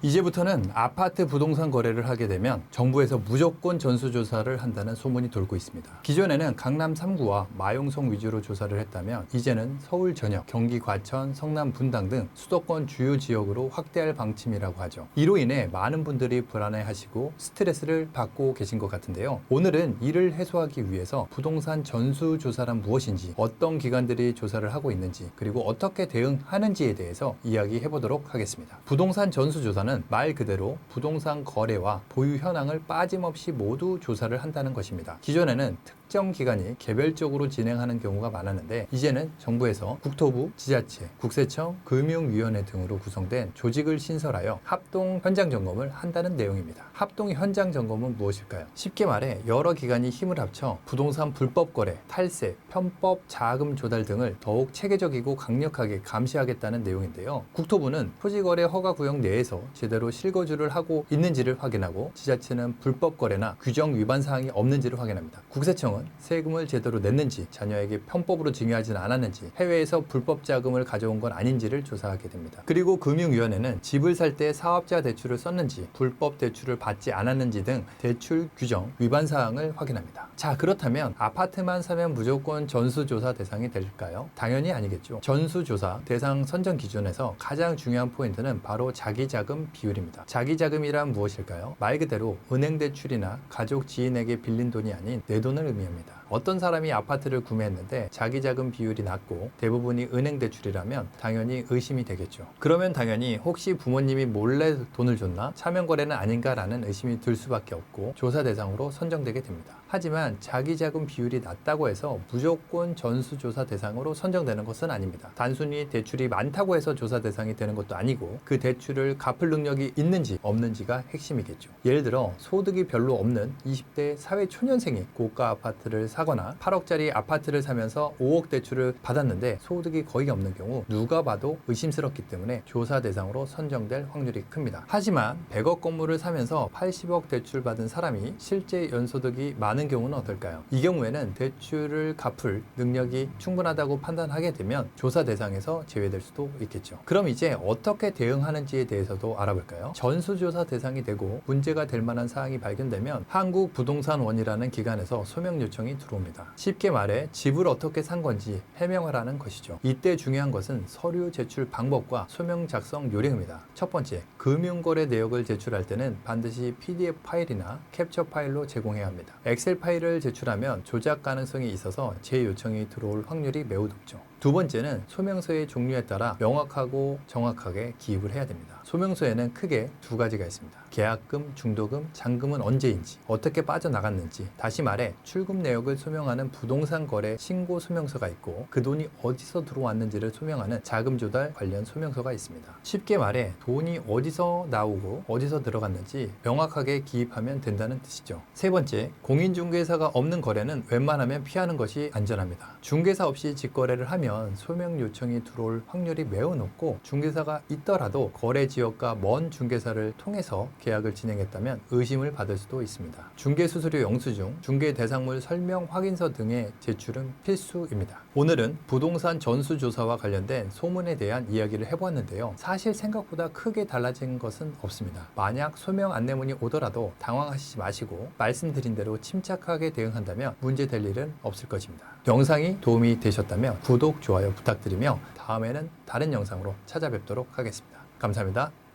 이제부터는 아파트 부동산 거래를 하게 되면 정부에서 무조건 전수조사를 한다는 소문이 돌고 있습니다. 기존에는 강남 3구와 마용성 위주로 조사를 했다면 이제는 서울 전역, 경기 과천, 성남 분당 등 수도권 주요 지역으로 확대할 방침이라고 하죠. 이로 인해 많은 분들이 불안해하시고 스트레스를 받고 계신 것 같은데요. 오늘은 이를 해소하기 위해서 부동산 전수조사란 무엇인지, 어떤 기관들이 조사를 하고 있는지, 그리고 어떻게 대응하는지에 대해서 이야기해 보도록 하겠습니다. 부동산 전수조사는 말 그대로 부동산 거래와 보유 현황을 빠짐없이 모두 조사를 한다는 것입니다. 기존에는 특정 기관이 개별적으로 진행하는 경우가 많았는데 이제는 정부에서 국토부, 지자체, 국세청, 금융위원회 등으로 구성된 조직을 신설하여 합동 현장 점검을 한다는 내용입니다. 합동 현장 점검은 무엇일까요? 쉽게 말해 여러 기관이 힘을 합쳐 부동산 불법 거래, 탈세, 편법 자금 조달 등을 더욱 체계적이고 강력하게 감시하겠다는 내용인데요. 국토부는 토지거래 허가 구역 내에서 제대로 실거주를 하고 있는지를 확인하고, 지자체는 불법 거래나 규정 위반 사항이 없는지를 확인합니다. 국세청은 세금을 제대로 냈는지, 자녀에게 편법으로 증여하지는 않았는지, 해외에서 불법 자금을 가져온 건 아닌지를 조사하게 됩니다. 그리고 금융위원회는 집을 살 때 사업자 대출을 썼는지, 불법 대출을 받지 않았는지 등 대출 규정 위반 사항을 확인합니다. 자, 그렇다면 아파트만 사면 무조건 전수조사 대상이 될까요? 당연히 아니겠죠. 전수조사 대상 선정 기준에서 가장 중요한 포인트는 바로 자기자금 비율입니다. 자기자금이란 무엇일까요? 말 그대로 은행 대출이나 가족 지인에게 빌린 돈이 아닌 내 돈을 의미합니다. 어떤 사람이 아파트를 구매했는데 자기자금 비율이 낮고 대부분이 은행 대출이라면 당연히 의심이 되겠죠. 그러면 당연히 혹시 부모님이 몰래 돈을 줬나? 차명 거래는 아닌가라는 의심이 들 수밖에 없고 조사 대상으로 선정되게 됩니다. 하지만 자기자금 비율이 낮다고 해서 무조건 전수조사 대상으로 선정되는 것은 아닙니다. 단순히 대출이 많다고 해서 조사 대상이 되는 것도 아니고 그 대출을 갚을 능력이 있는지 없는지가 핵심이겠죠. 예를 들어 소득이 별로 없는 20대 사회초년생이 고가 아파트를 사거나 8억짜리 아파트를 사면서 5억 대출을 받았는데 소득이 거의 없는 경우 누가 봐도 의심스럽기 때문에 조사 대상으로 선정될 확률이 큽니다. 하지만 100억 건물을 사면서 80억 대출 받은 사람이 실제 연소득이 많은 경우는 어떨까요? 이 경우에는 대출을 갚을 능력이 충분하다고 판단하게 되면 조사 대상에서 제외될 수도 있겠죠. 그럼 이제 어떻게 대응하는지에 대해서도 알아볼까요? 전수조사 대상이 되고 문제가 될 만한 사항이 발견되면 한국부동산원이라는 기관에서 소명 요청이 들어옵니다. 쉽게 말해 집을 어떻게 산 건지 해명하라는 것이죠. 이때 중요한 것은 서류 제출 방법과 소명 작성 요령입니다. 첫 번째, 금융거래 내역을 제출할 때는 반드시 PDF 파일이나 캡처 파일로 제공해야 합니다. 엑셀 파일을 제출하면 조작 가능성이 있어서 재요청이 들어올 확률이 매우 높죠. 두 번째는 소명서의 종류에 따라 명확하고 정확하게 기입을 해야 됩니다. 소명서에는 크게 두 가지가 있습니다. 계약금, 중도금, 잔금은 언제인지, 어떻게 빠져나갔는지, 다시 말해 출금 내역을 소명하는 부동산 거래 신고 소명서가 있고 그 돈이 어디서 들어왔는지를 소명하는 자금 조달 관련 소명서가 있습니다. 쉽게 말해 돈이 어디서 나오고 어디서 들어갔는지 명확하게 기입하면 된다는 뜻이죠. 세 번째, 공인중개사가 없는 거래는 웬만하면 피하는 것이 안전합니다. 중개사 없이 직거래를 하면 소명 요청이 들어올 확률이 매우 높고, 중개사가 있더라도 거래 지역과 먼 중개사를 통해서 계약을 진행했다면 의심을 받을 수도 있습니다. 중개수수료 영수증, 중개대상물 설명 확인서 등의 제출은 필수입니다. 오늘은 부동산 전수조사와 관련된 소문에 대한 이야기를 해보았는데요. 사실 생각보다 크게 달라진 것은 없습니다. 만약 소명 안내문이 오더라도 당황하시지 마시고 말씀드린 대로 침착하게 대응한다면 문제될 일은 없을 것입니다. 영상이 도움이 되셨다면 구독, 좋아요 부탁드리며 다음에는 다른 영상으로 찾아뵙도록 하겠습니다. 감사합니다.